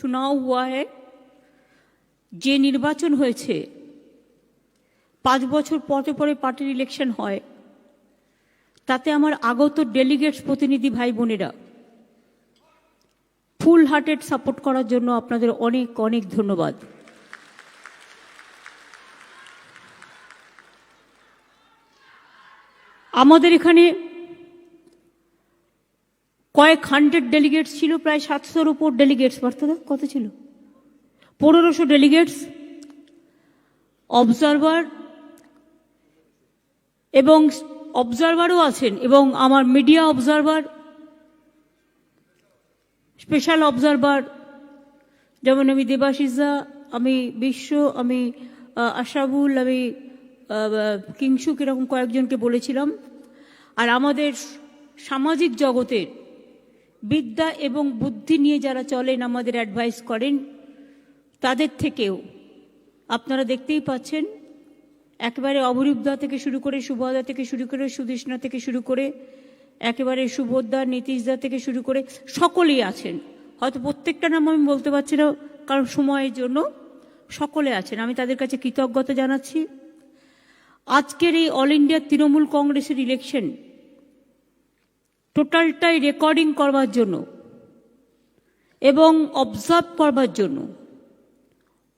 चुनाव हुआ है, যে নির্বাচন হয়েছে 5 বছর পরে পরে পার্টির ইলেকশন হয়, তাতে আমার আগত ডেলিগেটস প্রতিনিধি ভাই বোনেরা ফুল হার্টেড সাপোর্ট করার জন্য আপনাদের অনেক অনেক ধন্যবাদ। আমাদের এখানে কয়েক হান্ড্রেড ডেলিগেটস ছিল, প্রায় 700-র উপর ডেলিগেটস। বার্তাদা কত ছিল? 1500 ডেলিগেটস, অবজারভার এবং অবজারভারও আছেন, এবং আমার মিডিয়া অবজারভার, স্পেশাল অবজারভার, যেমন আমি দেবাশিসা, আমি বিশ্ব, আমি আশরাফুল, আমি কিংশুক, এরকম কয়েকজনকে বলেছিলাম। আর আমাদের সামাজিক জগতের বিদ্যা এবং বুদ্ধি নিয়ে যারা চলেন, আমাদের অ্যাডভাইস করেন, তাদের থেকেও আপনারা দেখতেই পাচ্ছেন, একেবারে অবরূপদা থেকে শুরু করে, শুভদা থেকে শুরু করে, সুদেষ্ণা থেকে শুরু করে, একেবারে সুবোধদা, নীতিশদা থেকে শুরু করে সকলেই আছেন। হয়তো প্রত্যেকটা নাম আমি বলতে পারছি না কারণ সময়ের জন্য, সকলে আছেন। আমি তাদের কাছে কৃতজ্ঞতা জানাচ্ছি। আজকের এই অল ইন্ডিয়া তৃণমূল কংগ্রেসের ইলেকশন টোটালটাই রেকর্ডিং করবার জন্য এবং অবজার্ভ করবার জন্য,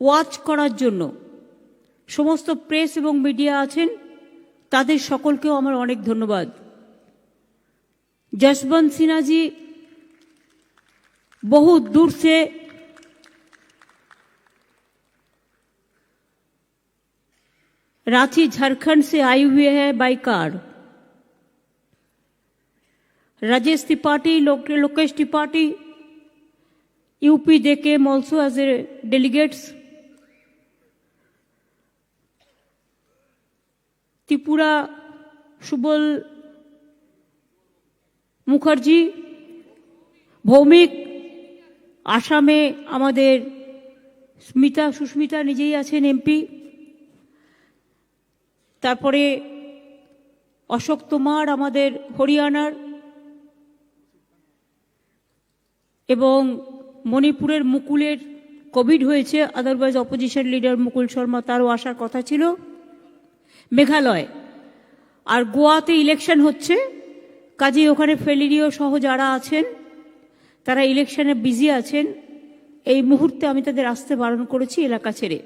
ওয়াচ করার জন্য সমস্ত প্রেস এবং মিডিয়া আছেন, তাদের সকলকেও আমার অনেক ধন্যবাদ। जसवंत सिन्हा जी बहुत दूर से रांची झारखंड से आए हुए हैं by car. Rajesh Tripathi, Lokesh Tripathi, UP they came also as a delegates. Tripura Subal Mukherjee, Bhowmik, আসামে আমাদের সুস্মিতা নিজেই আছেন এমপি, তারপরে অশোক তোমার আমাদের হরিয়ানার, এবং মণিপুরের মুকুলের কোভিড হয়েছে, আদারওয়াইজ অপোজিশন লিডার মুকুল শর্মা, তারও আসার কথা ছিল। মেঘালয় আর গোয়াতে ইলেকশন হচ্ছে, কাজেই ওখানে ফেলিরিও সহ যারা আছেন তারা ইলেকশনে বিজি আছেন। এই মুহূর্তে আমি তাদের আসতে বারণ করেছি এলাকা ছেড়ে।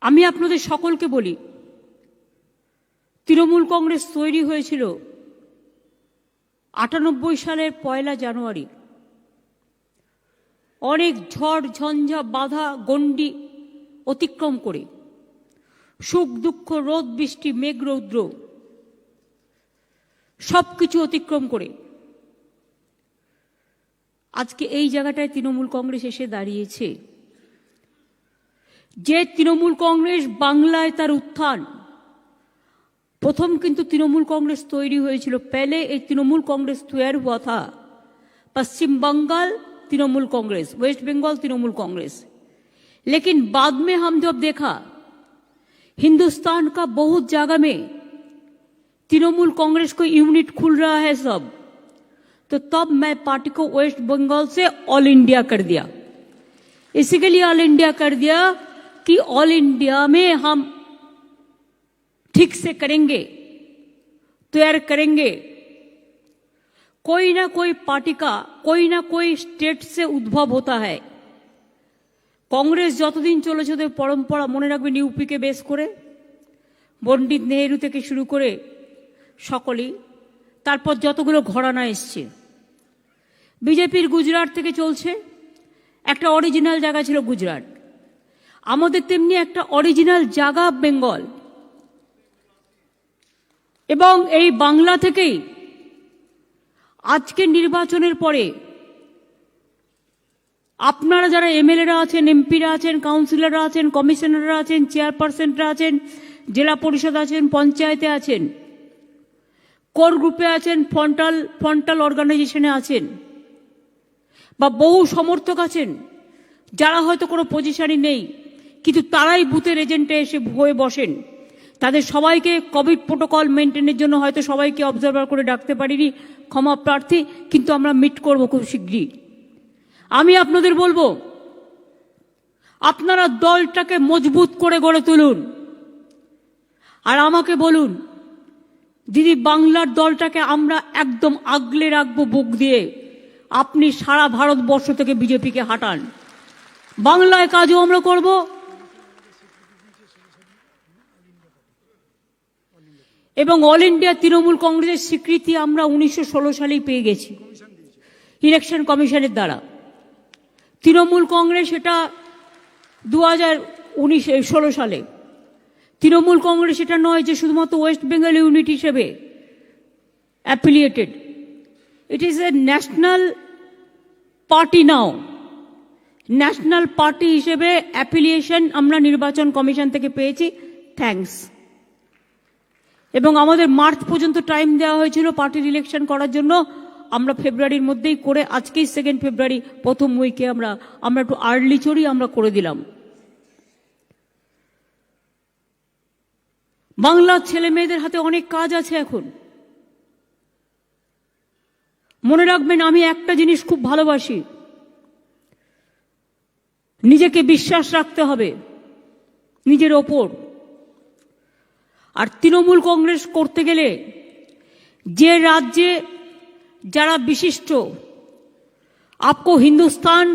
আমি আপনাদের সকলকে বলি, তৃণমূল কংগ্রেস তৈরি হয়েছিল 98 সালের 1 জানুয়ারি। অনেক ঝড় ঝঞ্ঝা বাধা গণ্ডি অতিক্রম করে, সুখ দুঃখ, রোদ বৃষ্টি, মেঘ রৌদ্র সবকিছু অতিক্রম করে আজকে এই জায়গাটায় তৃণমূল কংগ্রেস এসে দাঁড়িয়েছে। যে তৃণমূল কংগ্রেস বাংলায় তার উত্থান, প্রথম কিন্তু তৃণমূল কংগ্রেস তৈরি হয়েছিল, पहले এই তৃণমূল কংগ্রেস तैयार हुआ था पश्चिम बंगाल तृणमूल कांग्रेस, वेस्ट बंगाल तृणमूल कांग्रेस। लेकिन बाद में हम जब देखा हिंदुस्तान का बहुत जगह में तृणमूल कांग्रेस को यूनिट खुल रहा है सब, तो तब मैं पार्टी को वेस्ट बंगाल से ऑल इंडिया कर दिया। इसी के लिए ऑल इंडिया कर दिया कि ऑल इंडिया में हम ठीक से करेंगे, तैयार करेंगे। कोई ना कोई पार्टी का कोई ना कोई स्टेट से उद्भव होता है। কংগ্রেস যতদিন চলেছে ওদের পরম্পরা মনে রাখবেন, ইউপিকে বেস করে পণ্ডিত নেহেরু থেকে শুরু করে সকলেই, তারপর যতগুলো ঘরানা এসছে, বিজেপির গুজরাট থেকে চলছে, একটা অরিজিনাল জায়গা ছিল গুজরাট, আমাদের তেমনি একটা অরিজিনাল জায়গা বেঙ্গল, এবং এই বাংলা থেকেই আজকের নির্বাচনের পরে আপনারা যারা এমএলএরা আছেন, এমপিরা আছেন, কাউন্সিলররা আছেন, কমিশনাররা আছেন, চেয়ারপারসনরা আছেন, জেলা পরিষদ আছেন, পঞ্চায়েতে আছেন, কোর গ্রুপে আছেন, ফ্রন্টাল অর্গানাইজেশনে আছেন, বা বহু সমর্থক আছেন যারা হয়তো কোনো পজিশনে নেই, কিন্তু তারাই বুথের এজেন্টে এসে হয়ে বসেন, তাদের সবাইকে কোভিড প্রোটোকল মেনটেনের জন্য হয়তো সবাইকে অবজারভার করে ডাকতে পারিনি, ক্ষমা প্রার্থী, কিন্তু আমরা মিট করব খুব শীঘ্রই। আমি আপনাদের বলবো, আপনারা দলটাকে মজবুত করে গড়ে তুলুন। আর আমাকে বলুন, দিদি বাংলার দলটাকে আমরা একদম আগলে রাখবো বুক দিয়ে, আপনি সারা ভারতবর্ষ থেকে বিজেপিকে হাঁটান। বাংলায় কাজও আমরা করব, এবং অল ইন্ডিয়া তৃণমূল কংগ্রেসের স্বীকৃতি আমরা 1916 সালেই পেয়ে গেছি ইলেকশন কমিশনের দ্বারা। তৃণমূল কংগ্রেস এটা 2016 সালে। তৃণমূল কংগ্রেস এটা নয় যে শুধুমাত্র ওয়েস্ট বেঙ্গল ইউনিট হিসেবে affiliated, it is a national party now. National party হিসেবে অ্যাফিলিয়েশন আমরা নির্বাচন কমিশন থেকে পেয়েছি, থ্যাঙ্কস। এবং আমাদের মার্চ পর্যন্ত টাইম দেওয়া হয়েছিল পার্টির ইলেকশন করার জন্য, আমরা ফেব্রুয়ারির মধ্যেই করে, আজকেই 2 ফেব্রুয়ারি প্রথম উইকে আমরা একটু আর্লি চড়ি আমরা করে দিলাম। বাংলার ছেলে মেয়েদের হাতে অনেক কাজ আছে এখন। মনে রাখবেন, আমি একটা জিনিস খুব ভালোবাসি, নিজেকে বিশ্বাস রাখতে হবে নিজের ওপর। আর তৃণমূল কংগ্রেস করতে গেলে যে রাজ্যে যারা বিশিষ্ট, आपको हिंदुस्तान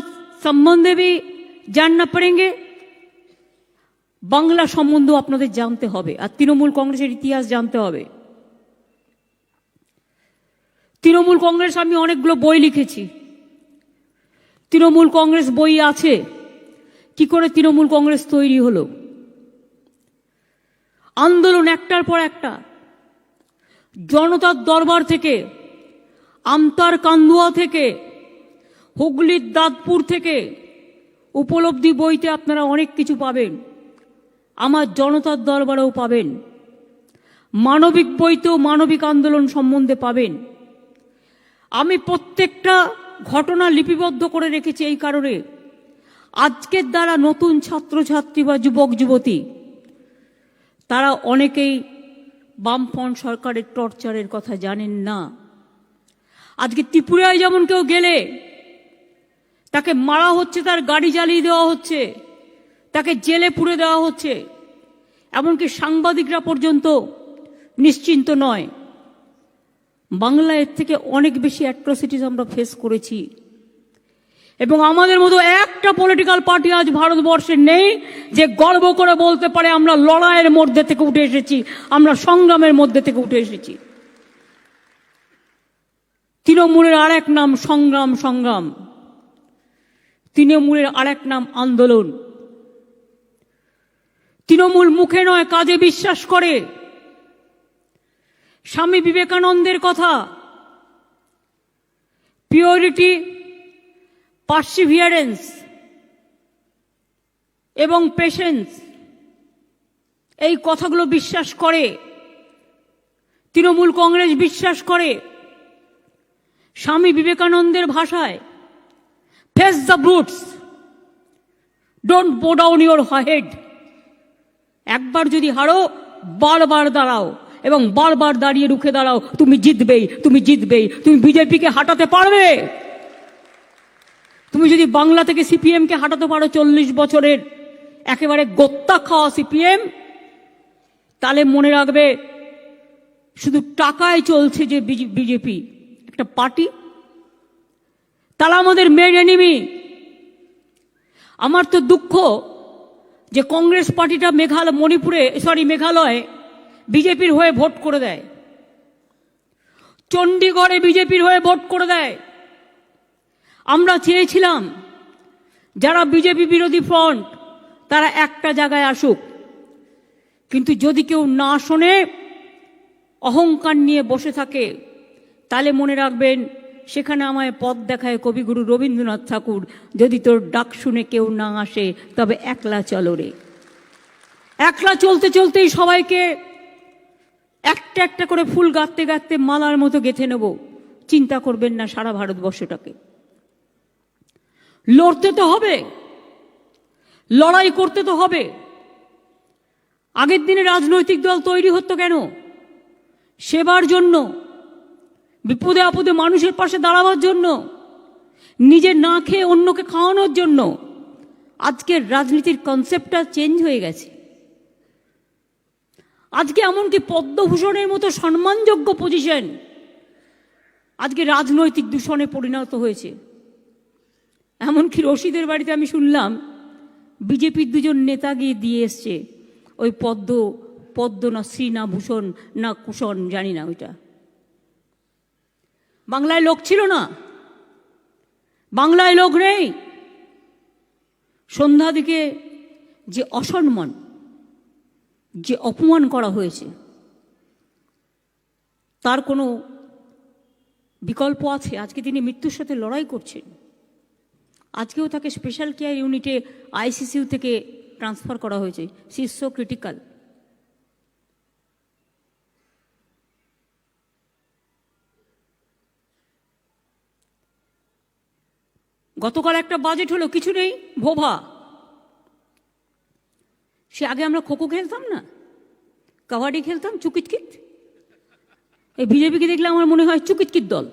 সম্বন্ধে भी जानना पड़ेंगे, বাংলা সম্বন্ধে আপনাদের জানতে হবে, আর তৃণমূল কংগ্রেসের ইতিহাস জানতে হবে। তৃণমূল কংগ্রেস, আমি অনেকগুলো বই লিখেছি, তৃণমূল কংগ্রেস বই আছে, কি করে তৃণমূল কংগ্রেস তৈরি হলো, আন্দোলন একটার পর একটা, জনতার দরবার থেকে, আমতার কান্দুয়া থেকে, হুগলির দাঁতপুর থেকে, উপলব্ধি বইতে আপনারা অনেক কিছু পাবেন, আমার জনতার দরবারেও পাবেন, মানবিক বইতেও মানবিক আন্দোলন সম্বন্ধে পাবেন। আমি প্রত্যেকটা ঘটনা লিপিবদ্ধ করে রেখেছি এই কারণে, আজকের দ্বারা নতুন ছাত্রছাত্রী বা যুবক যুবতী তারা অনেকেই বামফ্রন্ট সরকারের টর্চারের কথা জানেন না। আজকে ত্রিপুরায় যেমন কেউ গেলে তাকে মারা হচ্ছে, তার গাড়ি জ্বালিয়ে দেওয়া হচ্ছে, তাকে জেলে পুরে দেওয়া হচ্ছে, এমনকি সাংবাদিকরা পর্যন্ত নিশ্চিন্ত নয়। বাংলা এর থেকে অনেক বেশি অ্যাট্রসিটিস আমরা ফেস করেছি, এবং আমাদের মতো একটা পলিটিক্যাল পার্টি আজ ভারতবর্ষে নেই যে গর্ব করে বলতে পারে আমরা লড়াইয়ের মধ্যে থেকে উঠে এসেছি, আমরা সংগ্রামের মধ্যে থেকে উঠে এসেছি। তৃণমূলের আরেক নাম সংগ্রাম, সংগ্রাম। তৃণমূলের আরেক নাম আন্দোলন। তৃণমূল মুখে নয় কাজে বিশ্বাস করে। স্বামী বিবেকানন্দের কথা, পিওরিটি, পার্সিভিয়ারেন্স এবং পেশেন্স, এই কথাগুলো বিশ্বাস করে তৃণমূল কংগ্রেস। বিশ্বাস করে স্বামী বিবেকানন্দের ভাষায়, face the brutes, don't bow down your head. একবার যদি হারো, বারবার দাঁড়াও, এবং বারবার দাঁড়িয়ে রুখে দাঁড়াও, তুমি জিতবেই, তুমি জিতবেই। তুমি বিজেপিকে হাঁটাতে পারবে। তুমি যদি বাংলা থেকে সিপিএমকে হাঁটাতে পারো, 40 বছরের একেবারে গোত্তা খাওয়া সিপিএম, তাহলে মনে রাখবে শুধু টাকায় চলছে যে বিজেপি একটা পার্টি, তারা আমাদের মেন এনিমি। আমার তো দুঃখ যে কংগ্রেস পার্টিটা মেঘালয় বিজেপির হয়ে ভোট করে দেয়, চণ্ডীগড়ে বিজেপির হয়ে ভোট করে দেয়। আমরা চেয়েছিলাম যারা বিজেপি বিরোধী ফ্রন্ট তারা একটা জায়গায় আসুক, কিন্তু যদি কেউ না শোনে, অহংকার নিয়ে বসে থাকে, তাহলে মনে রাখবেন সেখানে আমায় পথ দেখায় কবিগুরু রবীন্দ্রনাথ ঠাকুর, যদি তোর ডাক শুনে কেউ না আসে তবে একলা চলো রে। একলা চলতে চলতেই সবাইকে একটা একটা করে ফুল গাঁথতে গাঁথতে মালার মতো গেঁথে নেব। চিন্তা করবেন না সারা ভারতবর্ষটাকে। লড়তে তো হবে, লড়াই করতে তো হবে। আগের দিনে রাজনৈতিক দল তৈরি হতো কেন? সেবার জন্য, বিপদে আপদে মানুষের পাশে দাঁড়াবার জন্য, নিজে না খেয়ে অন্যকে খাওয়ানোর জন্য। আজকের রাজনীতির কনসেপ্টটা চেঞ্জ হয়ে গেছে। আজকে এমনকি পদ্মভূষণের মতো সম্মানযোগ্য পজিশন আজকে রাজনৈতিক দূষণে পরিণত হয়েছে। এমনকি রশিদের বাড়িতে আমি শুনলাম বিজেপির দুজন নেতা গিয়ে দিয়ে এসছে ওই পদ্ম না শ্রী না ভূষণ না কুষণ, জানি না ওইটা। বাংলায় লোক ছিল না, বাংলায় লোক নেই। সন্ধ্যা দিকে যে অসম্মান, যে অপমান করা হয়েছে, তার কোনো বিকল্প আছে? আজকে তিনি মৃত্যুর সাথে লড়াই করছেন। আজকেও তাকে স্পেশাল কেয়ার ইউনিটে আইসিসিউ থেকে ট্রান্সফার করা হয়েছে। She is so critical. গতকাল একটা বাজেট হলো, কিছু নেই, ভোভা। সে আগে আমরা খোখো খেলতাম না, কাবাডি খেলতাম, চুকিতকিত। এই বিজেপিকে দেখলে আমার মনে হয় চুকিতকিত দল।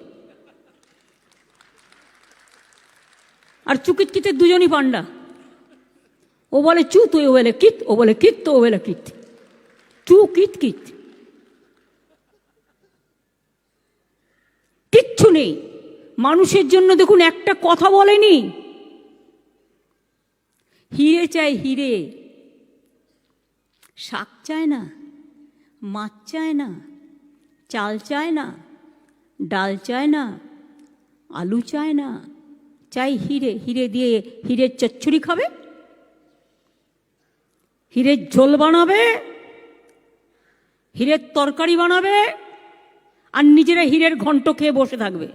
আর চুকিতকিতের দুজনই পান্ডা। ও বলে চু তো ও বলে কিত, ও বলে কিত তো ও বলে কিত। চু কিত কিত, কিচ্ছু নেই। মানুষের জন্য দেখুন একটা কথা বলেনি। হিরে চাই হিরে, শাক চায় না, মাছ চায় না, চাল চায় না, ডাল চায় না, আলু চায় না, চাই হিরে। হিরে দিয়ে হিরের চচ্চড়ি খাবে, হিরের ঝোল বানাবে, হিরের তরকারি বানাবে, আর নিজেরা হিরের ঘন্ট খেয়ে বসে থাকবে।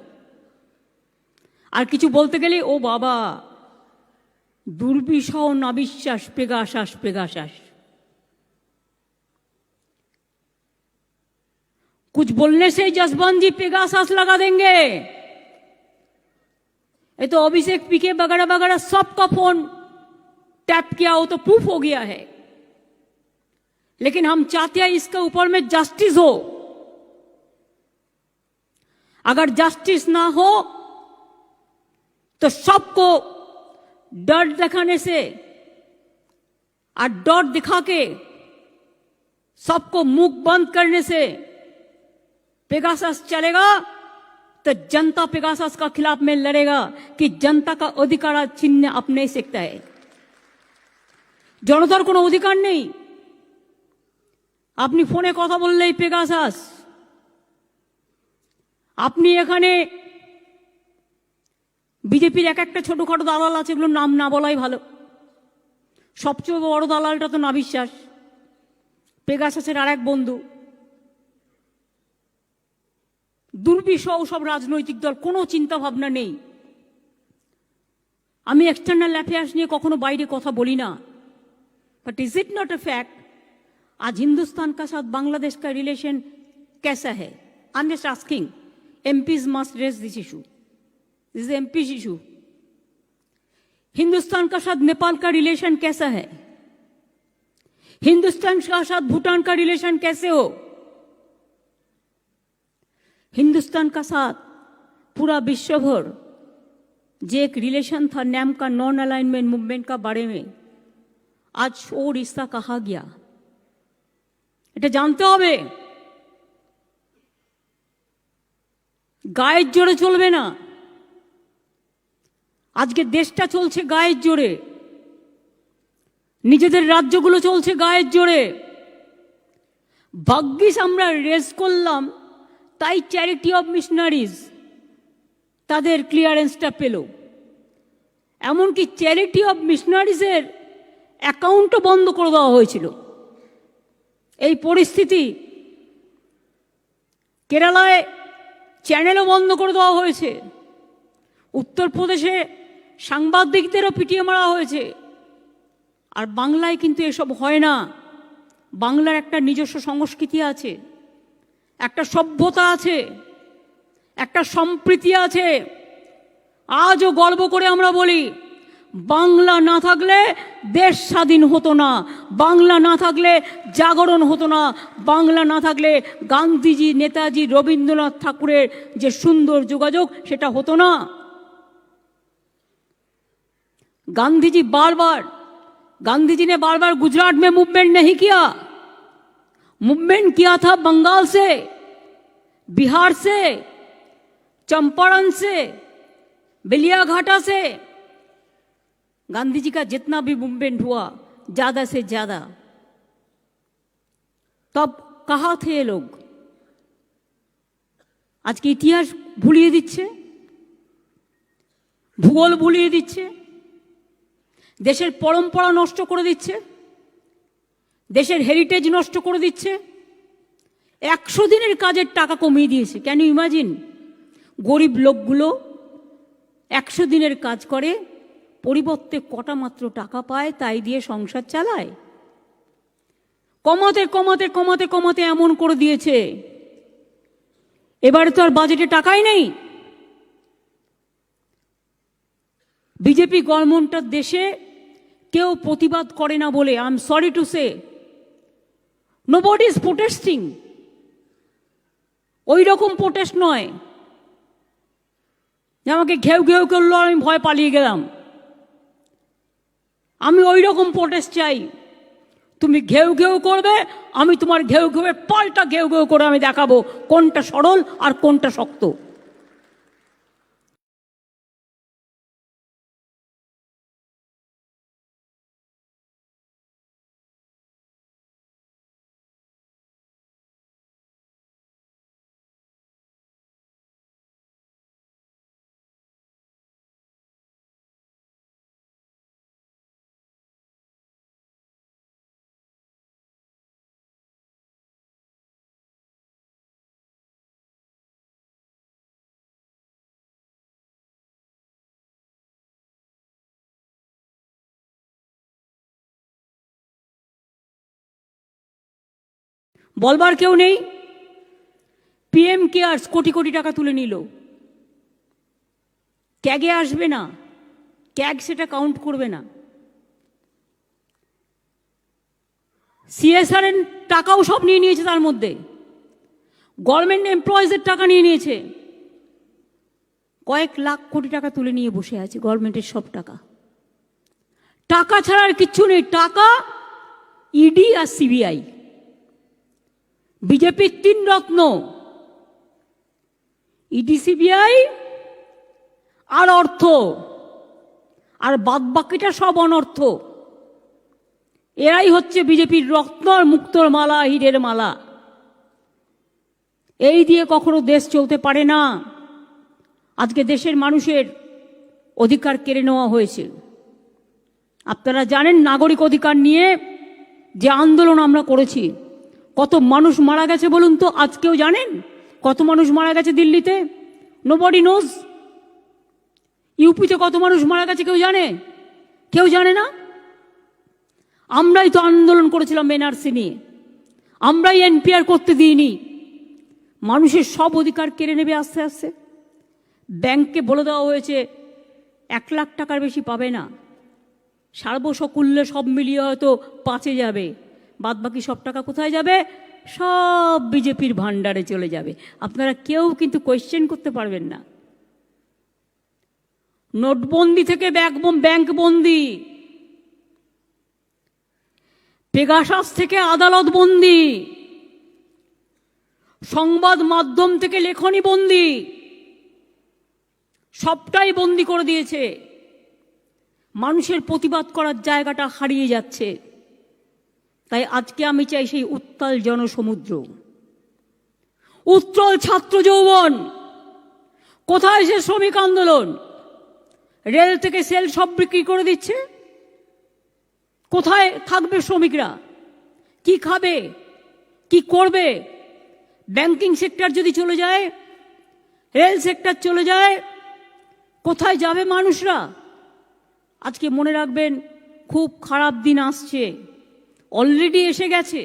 আর কিছু বলতে গেলে ও বাবা, দুর্বিষহ নাবিশ্বাস, পেগাসাস পেগাসাস। कुछ बोलने से जसवंत जी पेगासास लगा देंगे। ये तो अभिषेक पीके वगैरह वगैरह सबका फोन टैप किया हो तो प्रूफ हो गया है। लेकिन हम चाहते हैं इसके ऊपर में जस्टिस हो। अगर जस्टिस ना हो तो सबको डर दिखाने से और डर दिखा के सबको मुख बंद करने से पेगासस चलेगा, तो जनता पेगासस का खिलाफ में लड़ेगा कि जनता का अधिकार छीनने आप नहीं सकता है। জনতার কোনো অধিকার নেই। আপনি ফোনে কথা বললেই পেগাসাস। আপনি এখানে বিজেপির এক একটা ছোটখাটো দালাল আছে, এগুলোর নাম না বলাই ভালো। সবচেয়ে বড় দালালটা তো নাবিশ্বাস, পেগাসাসের আর এক বন্ধু। দুর্বিষহ সব রাজনৈতিক দল, কোনো চিন্তা ভাবনা নেই। আমি এক্সটার্নাল অ্যাফেয়ার্স নিয়ে কখনো বাইরে কথা বলি না, but is it not a fact? आज हिंदुस्तान का साथ बांग्लादेश का रिलेशन कैसा है? I am just asking. MPs must raise this issue, this is MPs issue. Hindustan का साथ नेपाल का रिलेशन कैसा है? हिंदुस्तान का साथ भूटान का रिलेशन कैसे हो? हिंदुस्तान का साथ पूरा विश्व भर जे एक रिलेशन था नैम का, नॉन अलाइनमेंट मूवमेंट का बारे में, आज वो रिश्ता कहा गया। এটা জানতে হবে। গায়ের জোরে চলবে না। আজকে দেশটা চলছে গায়ের জোরে, নিজেদের রাজ্যগুলো চলছে গায়ের জোরে। ভাগ্যিস আমরা রেস করলাম, তাই চ্যারিটি অফ মিশনারিজ তাদের ক্লিয়ারেন্সটা পেল। এমনকি চ্যারিটি অফ মিশনারিজের অ্যাকাউন্টও বন্ধ করে দেওয়া হয়েছিল। এই পরিস্থিতি কেরালায় চ্যানেলও বন্ধ করে দেওয়া হয়েছে, উত্তরপ্রদেশে সাংবাদিকদেরও পিটিয়ে মারা হয়েছে। আর বাংলায় কিন্তু এসব হয় না। বাংলার একটা নিজস্ব সংস্কৃতি আছে, একটা সভ্যতা আছে, একটা সম্প্রীতি আছে। আজও গর্ব করে আমরা বলি বাংলা না থাকলে দেশ স্বাধীন হতো না, বাংলা না থাকলে জাগরণ হতো না, বাংলা না থাকলে গান্ধীজি, নেতাজি, রবীন্দ্রনাথ ঠাকুরের যে সুন্দর যোগাযোগ সেটা হতো না। गांधी जी ने बार बार गुजरात में मूवमेंट नहीं किया, मूवमेंट किया था बंगाल से, बिहार से, चंपारण से, बेलियाघाटा से। गांधी जी का जितना भी मूवमेंट हुआ ज्यादा से ज्यादा, तब कहाँ थे ये लोग? आज के इतिहास भूलिए दिच्छे, भूगोल भूलिए दिच्छे, দেশের পরম্পরা নষ্ট করে দিচ্ছে, দেশের হেরিটেজ নষ্ট করে দিচ্ছে। 100 দিনের কাজের টাকা কমিয়ে দিয়েছে। Can you imagine? গরিব লোকগুলো 100 দিনের কাজ করে, পরিবর্তে কটা মাত্র টাকা পায়, তাই দিয়ে সংসার চালায়। কমাতে কমাতে কমাতে কমাতে এমন করে দিয়েছে, এবারে তো আর বাজেটে টাকাই নেই। বিজেপি গভর্নমেন্টের দেশে কেউ প্রতিবাদ করে না বলে, I am sorry to say, nobody is protesting. ওই রকম প্রোটেস্ট নয় যে আমাকে ঘেউ ঘেউ করলো আমি ভয় পালিয়ে গেলাম। আমি ওই রকম প্রোটেস্ট চাই, তুমি ঘেউ ঘেউ করবে, আমি তোমার ঘেউ ঘেউয়ের পাল্টা ঘেউ ঘেউ করে আমি দেখাবো কোনটা সরল আর কোনটা শক্ত। বলবার কেউ নেই। পিএম কেয়ার্স কোটি কোটি টাকা তুলে নিল, ক্যাগে আসবে না, ক্যাগ সেটা কাউন্ট করবে না। সিএসআর এর টাকাও সব নিয়ে নিয়েছে, তার মধ্যে গভর্নমেন্ট এমপ্লয়িজের টাকা নিয়ে নিয়েছে। কয়েক লাখ কোটি টাকা তুলে নিয়ে বসে আছে গভর্নমেন্টের সব টাকা। টাকা ছাড়া আর কিচ্ছু নেই, টাকা, ইডি আর সিবিআই। বিজেপির 3 রত্ন, ইডি, সিবিআই আর অর্থ, আর বাদবাকিটা সব অনর্থ। এরাই হচ্ছে বিজেপির রত্ন আর মুক্তোর মালা, হীরের মালা। এই দিয়ে কখনো দেশ চলতে পারে না। আজকে দেশের মানুষের অধিকার কেড়ে নেওয়া হয়েছে। আপনারা জানেন নাগরিক অধিকার নিয়ে যে আন্দোলন আমরা করেছি, কত মানুষ মারা গেছে বলুন তো? আজকেও জানেন কত মানুষ মারা গেছে দিল্লিতে? Nobody nose. ইউপিতে কত মানুষ মারা গেছে কেউ জানে? কেউ জানে না। আমরাই তো আন্দোলন করেছিলাম এনআরসি নিয়ে, আমরাই এনপিআর করতে দিইনি। মানুষের সব অধিকার কেড়ে নেবে আস্তে আস্তে। ব্যাংককে বলে দেওয়া হয়েছে 1 লাখ টাকার বেশি পাবে না, সার্বসকূল্যে সব মিলিয়ে হয়তো 5-এ যাবে, বাদ বাকি সব টাকা কোথায় যাবে? সব বিজেপির ভান্ডারে চলে যাবে। আপনারা কেউ কিন্তু কোয়েশ্চেন করতে পারবেন না। নোটবন্দি থেকে ব্যাংক বন্দি, পেগাসাস থেকে আদালত বন্দি, সংবাদ মাধ্যম থেকে লেখনী বন্দি, সবটাই বন্দি করে দিয়েছে। মানুষের প্রতিবাদ করার জায়গাটা হারিয়ে যাচ্ছে। তাই আজকে আমি চাই সেই উত্তাল জনসমুদ্র, উত্তল ছাত্র যৌবন। কোথায় সে শ্রমিক আন্দোলন? রেল থেকে সেল সব বিক্রি করে দিচ্ছে। কোথায় থাকবে শ্রমিকরা? কি খাবে, কি করবে? ব্যাংকিং সেক্টর যদি চলে যায়, রেল সেক্টর চলে যায়, কোথায় যাবে মানুষরা? আজকে মনে রাখবেন, খুব খারাপ দিন আসছে, অলরেডি এসে গেছে।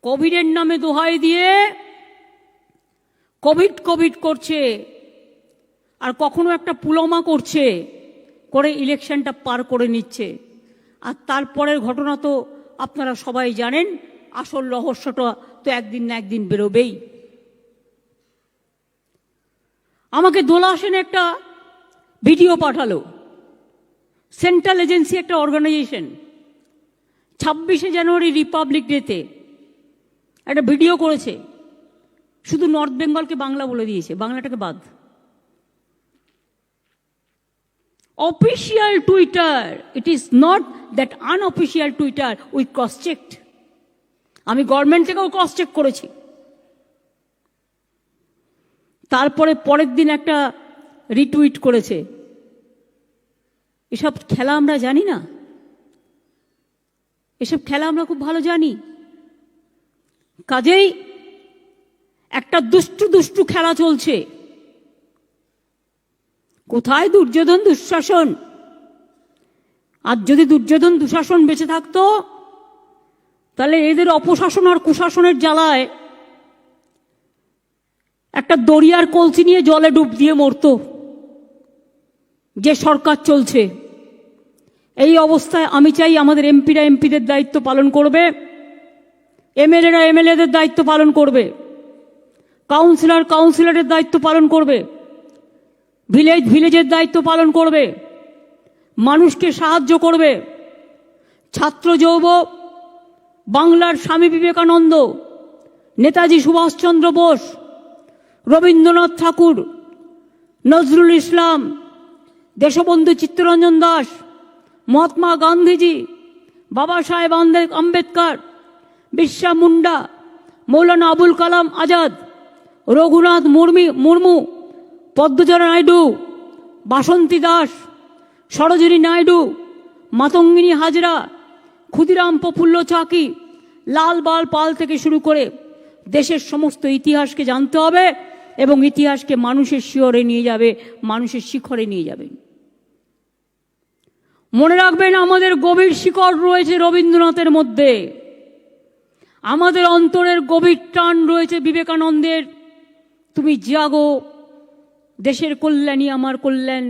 কোভিডের নামে দোহাই দিয়ে কোভিড করছে, আর কখনো একটা পুলমা করছে, করে ইলেকশনটা পার করে নিচ্ছে। আর তারপরের ঘটনা তো আপনারা সবাই জানেন, আসল রহস্যটা তো একদিন না একদিন বেরোবেই। আমাকে দোলা সেন একটা ভিডিও পাঠালো, সেন্ট্রাল এজেন্সি একটা অর্গানাইজেশন, 26শে জানুয়ারি রিপাবলিক ডেতে একটা ভিডিও করেছে, শুধু নর্থ বেঙ্গলকে বাংলা বলে দিয়েছে, বাংলাটাকে বাদ। Official Twitter, it is not that unofficial Twitter, we cross checked. আমি গভর্নমেন্ট থেকেও ক্রস চেক করেছি। তারপরে পরের দিন একটা রিটুইট করেছে। এসব খেলা আমরা জানি না, এসব খেলা আমরা খুব ভালো জানি। কাজেই একটা দুষ্টু দুষ্টু খেলা চলছে। কোথায় দুর্যোধন দুঃশাসন? আর যদি দুর্যোধন দুঃশাসন বেঁচে থাকতো, তাহলে এদের অপশাসন আর কুশাসনের জ্বালায় একটা দরিয়ার কলসি নিয়ে জলে ডুব দিয়ে মরতো। যে সরকার চলছে এই অবস্থায়, আমি চাই আমাদের এমপিরা এমপিদের দায়িত্ব পালন করবে, এমএলএরা এমএলএদের দায়িত্ব পালন করবে, কাউন্সিলর কাউন্সিলরের দায়িত্ব পালন করবে, ভিলেজ ভিলেজের দায়িত্ব পালন করবে, মানুষকে সাহায্য করবে। ছাত্র যৌব বাংলার স্বামী বিবেকানন্দ, নেতাজি সুভাষচন্দ্র বোস, রবীন্দ্রনাথ ঠাকুর, নজরুল ইসলাম, দেশবন্ধু চিত্তরঞ্জন দাস, মহাত্মা গান্ধীজি, বাবা সাহেব আম্বেদকর, বিরসা মুন্ডা, মৌলানা আবুল কালাম আজাদ, রঘুনাথ মুর্মু, পদ্মচরণ নাইডু, বাসন্তী দাস, সরোজিনী নাইডু, মাতঙ্গিনী হাজরা, ক্ষুদিরাম প্রফুল্ল চাকি, লাল বাল পাল থেকে শুরু করে দেশের সমস্ত ইতিহাসকে জানতে হবে এবং ইতিহাসকে মানুষের শিহরে নিয়ে যাবে, মানুষের শিখরে নিয়ে যাবে। মনে রাখবেন, আমাদের গভীর শিকড় রয়েছে রবীন্দ্রনাথের মধ্যে, আমাদের অন্তরের গভীর টান রয়েছে বিবেকানন্দের। তুমি জাগো, দেশের কল্যাণই আমার কল্যাণ,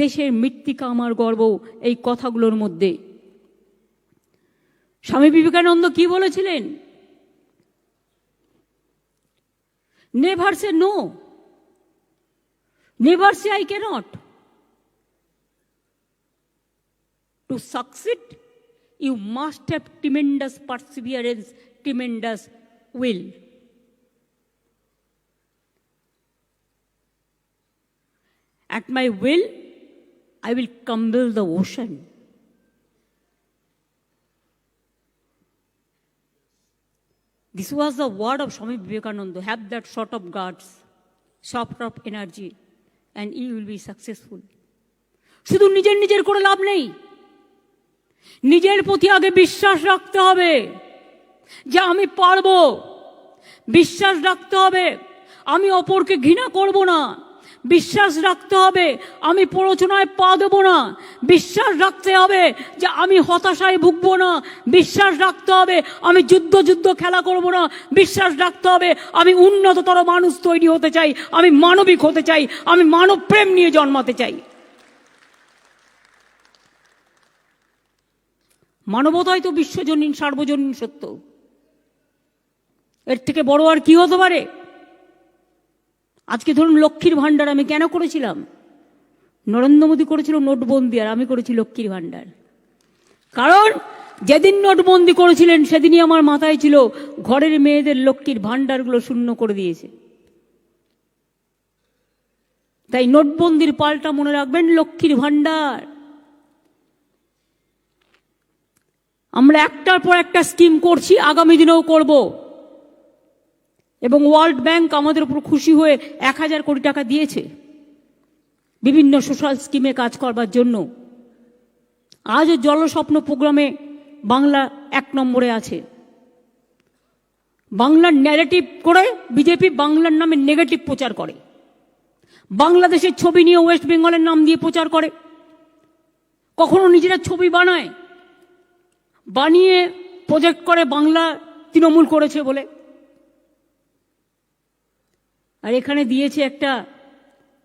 দেশের মৃত্তিকা আমার গর্ব, এই কথাগুলোর মধ্যে। স্বামী বিবেকানন্দ কি বলেছিলেন? Never say no, never say I cannot. To succeed, you must have tremendous perseverance, tremendous will. At my will, I will crumble the ocean. This was the word of Swami Vivekananda. Have that sort of guts, sort of energy, and you will be successful. শুধু নিজের নিজের করে লাভ নেই, নিজের প্রতি আগে বিশ্বাস রাখতে হবে যে আমি পারবো। বিশ্বাস রাখতে হবে আমি অপরকে ঘৃণা করব না। বিশ্বাস রাখতে হবে আমি প্ররোচনায় পা দেব না। বিশ্বাস রাখতে হবে যে আমি হতাশায় ভুগবো না। বিশ্বাস রাখতে হবে আমি যুদ্ধ খেলা করব না। বিশ্বাস রাখতে হবে আমি উন্নততর মানুষ তৈরি হতে চাই, আমি মানবিক হতে চাই, আমি মানব প্রেম নিয়ে জন্মাতে চাই। মানবতাই তো বিশ্বজনীন সার্বজনীন সত্য, এর থেকে বড় আর কি হতে পারে? আজকে ধরুন লক্ষ্মীর ভাণ্ডার আমি কেন করেছিলাম? নরেন্দ্র মোদী করেছিল নোটবন্দি, আর আমি করেছি লক্ষ্মীর ভাণ্ডার। কারণ যেদিন নোটবন্দি করেছিলেন সেদিনই আমার মাথায় ছিল ঘরের মেয়েদের লক্ষ্মীর ভাণ্ডারগুলো শূন্য করে দিয়েছে। তাই নোটবন্দির পাল্টা মনে রাখবেন লক্ষ্মীর ভাণ্ডার। আমরা একটার পর একটা স্কিম করছি, আগামী দিনেও করব। এবং ওয়ার্ল্ড ব্যাংক আমাদের উপর খুশি হয়ে 1000 কোটি টাকা দিয়েছে বিভিন্ন সোশ্যাল স্কিমে কাজ করবার জন্য। আজও জলস্বপ্ন প্রোগ্রামে বাংলা 1 নম্বরে আছে। বাংলার ন্যারেটিভ করে বিজেপি বাংলার নামে নেগেটিভ প্রচার করে, বাংলাদেশের ছবি নিয়ে ওয়েস্ট বেঙ্গলের নাম দিয়ে প্রচার করে। কখনো নিজেরা ছবি বানায়, বানিয়ে প্রজেক্ট করে বাংলা তৃণমূল করেছে বলে। আর এখানে দিয়েছে একটা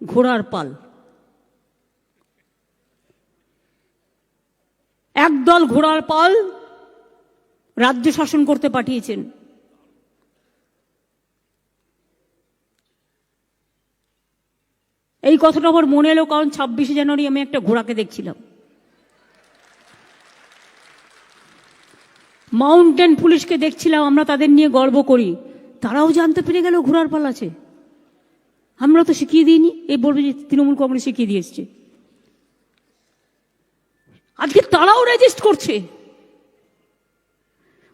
ঘোড়ার পাল। একদল ঘোড়ার পাল রাজ্য শাসন করতে পাঠিয়েছেন। এই কথাটা আমার মনে এলো কারণ 26শে জানুয়ারি আমি একটা ঘোড়াকে দেখছিলাম। মাউন্টেন পুলিশকে দেখছিলাম, আমরা তাদের নিয়ে গর্ব করি, তারাও জানতে পেরে গেল ঘোড়ার পাল আছে। আমরা তো শিখিয়ে দিইনি, এই বলবে যে তৃণমূল কংগ্রেস শিখিয়ে দিয়ে এসছে। আজকে তারাও রেজিস্ট করছে,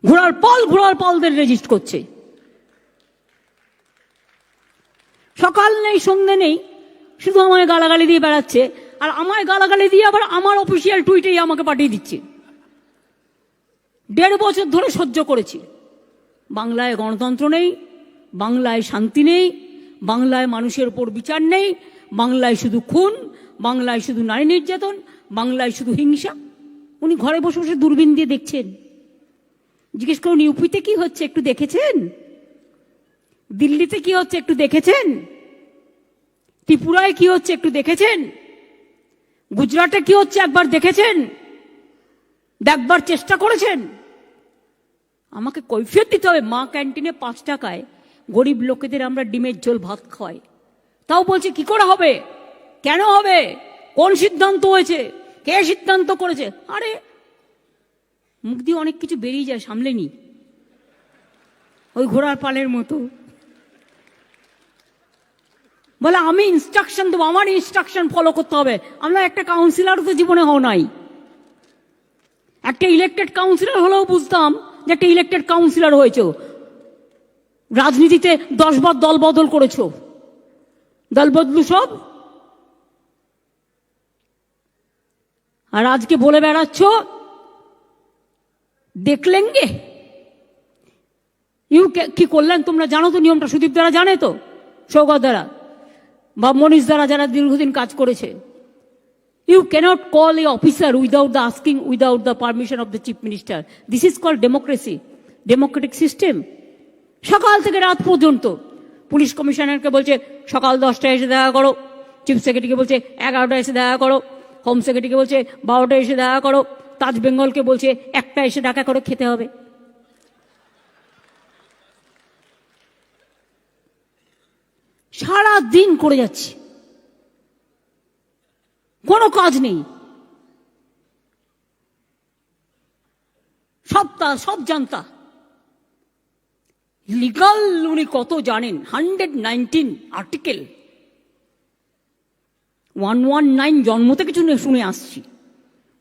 ঘোড়ার পালদের রেজিস্ট করছে। সকাল নেই সন্ধ্যে নেই, শুধু আমায় গালাগালি দিয়ে বেড়াচ্ছে, আর আমায় গালাগালি দিয়ে আবার আমার অফিসিয়াল টুইটেই আমাকে পাঠিয়ে দিচ্ছে। 1.5 বছর ধরে সহ্য করেছি। বাংলায় গণতন্ত্র নেই, বাংলায় শান্তি নেই, বাংলায় মানুষের উপর বিচার নেই, বাংলায় শুধু খুন, বাংলায় শুধু নারী নির্যাতন, বাংলায় শুধু হিংসা। উনি ঘরে বসে বসে দূরবীন দিয়ে দেখছেন। জিজ্ঞেস করুন ইউপিতে কি হচ্ছে একটু দেখেছেন? দিল্লিতে কি হচ্ছে একটু দেখেছেন? ত্রিপুরায় কি হচ্ছে একটু দেখেছেন? গুজরাটে কি হচ্ছে একবার দেখেছেন? দেখবার চেষ্টা করেছেন? আমাকে কৈফিয়ত দিতে হবে। মা ক্যান্টিনে 5 টাকায় গরিব লোকেদের আমরা ডিমের ঝোল ভাত খাওয়াই, তাও বলছে কি করে হবে, কেন হবে, কোন সিদ্ধান্ত হয়েছে, কে সিদ্ধান্ত করেছে? আরে মুখ দিয়ে অনেক কিছু বেরিয়ে যায়, সামলেনি, ওই ঘোড়ার পালের মতো। বলে আমি ইনস্ট্রাকশন দেবো, আমার ইনস্ট্রাকশন ফলো করতে হবে। আমরা একটা কাউন্সিলর তো জীবনে হও নাই, একটা ইলেক্টেড কাউন্সিলর হলেও বুঝতাম যে একটা ইলেক্টেড কাউন্সিলর হয়েছে। রাজনীতিতে 10 বার দল বদল করেছো, দল বদলু সব, আর আজকে বলে বেড়াচ্ছ দেখলেঙ্গে। কি করলেন তোমরা জানো তো নিয়মটা? সুদীপ দ্বারা জানে তো, সৌগত দ্বারা বা মনীষ দ্বারা, যারা দীর্ঘদিন কাজ করেছে। You cannot call a officer without the asking, without the permission of the chief minister. This is called democracy, democratic system. সকাল থেকে রাত পর্যন্ত পুলিশ কমিশনারকে বলছে সকাল 10টায় এসে দেখা করো, চিফ সেক্রেটারিকে বলছে 11টায় এসে দেখা করো, হোম সেক্রেটারিকে বলছে 12টায় এসে দেখা করো, তাজ বেঙ্গলকে বলছে 1টায় এসে দেখা করে খেতে হবে। সারা দিন করে যাচ্ছি, কোনো কাজ নেই। সব জানতা লিগাল, উনি কত জানেন। 119 আর্টিকেল, 119 জন্ম থেকে শুনে আসছি।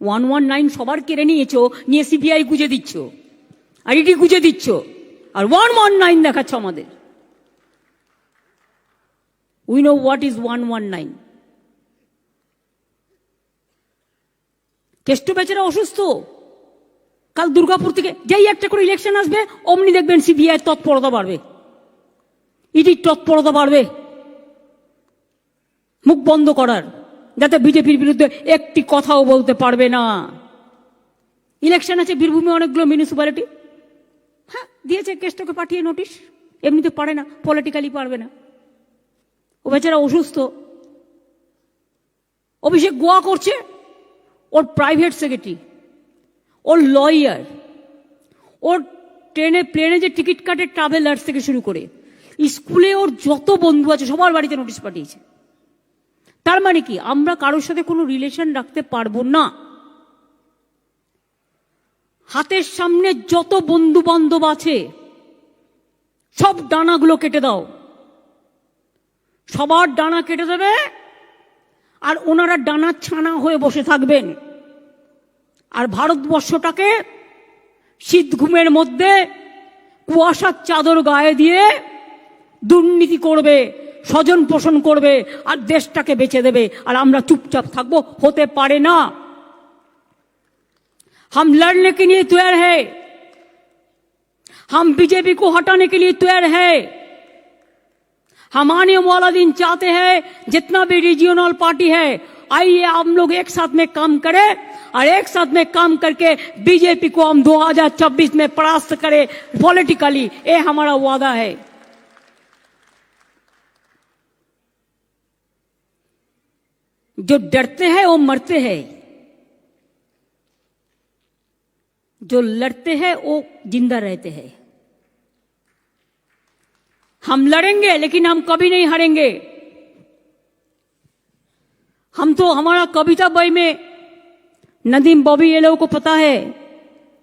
119 সবার কেড়ে নিয়েছো, নিয়ে সিবিআই গুজে দিচ্ছ, আর ইডি গুজে দিচ্ছ, আর 119 দেখাচ্ছ আমাদের। We know what is 119। Keshto বেচারা অসুস্থ, কাল দুর্গাপুর থেকে যেই একটা করে ইলেকশন আসবে অমনি দেখবেন সিবিআই তৎপরতা বাড়বে, ইডির তৎপরতা বাড়বে মুখ বন্ধ করার, যাতে বিজেপির বিরুদ্ধে একটি কথাও বলতে পারবে না। ইলেকশন আছে বীরভূমে অনেকগুলো মিউনিসিপ্যালিটি, হ্যাঁ দিয়েছে কেষ্টকে পাঠিয়ে নোটিশ, এমনিতে পারে না, পলিটিক্যালি পারবে না। ও বেচারা অসুস্থ। অভিষেক গোয়া করছে, ওর প্রাইভেট সেক্রেটারি, ওর লয়ার, ওর প্লেনে যে টিকিট কাটে ট্রাভেলার্স থেকে শুরু করে স্কুলে ওর যত বন্ধু আছে সবার বাড়িতে নোটিশ পাঠিয়েছে। তার মানে কি আমরা কারোর সাথে কোনো রিলেশন রাখতে পারবো না। হাতের সামনে যত বন্ধু বান্ধব আছে সব ডানাগুলো কেটে দাও, সবার ডানা কেটে দেবে, আর ওনারা ডানা ছানা হয়ে বসে থাকবেন। আর ভারতবর্ষটাকে শীত ঘুমের মধ্যে কুয়াশার চাদর গায়ে দিয়ে দুর্নীতি করবে, স্বজন পোষণ করবে, আর দেশটাকে বেঁচে দেবে, আর আমরা চুপচাপ থাকবো। হতে পারে না। हम लड़ने के लिए तैयार है, हम बीजेपी को हटाने के लिए तैयार है। हम आने वाला दिन चाहते हैं जितना भी रीजनल पार्टी है, आइए हम लोग एक साथ में काम करें, और एक साथ में काम करके बीजेपी को हम 2026 में परास्त करें पॉलिटिकली। ये हमारा वादा है। जो डरते हैं वो मरते हैं। जो लड़ते हैं वो जिंदा रहते हैं। हम लड़ेंगे लेकिन हम कभी नहीं हारेंगे। हम तो, हमारा कविता बई में नदीम बॉबी ये लोगों को पता है,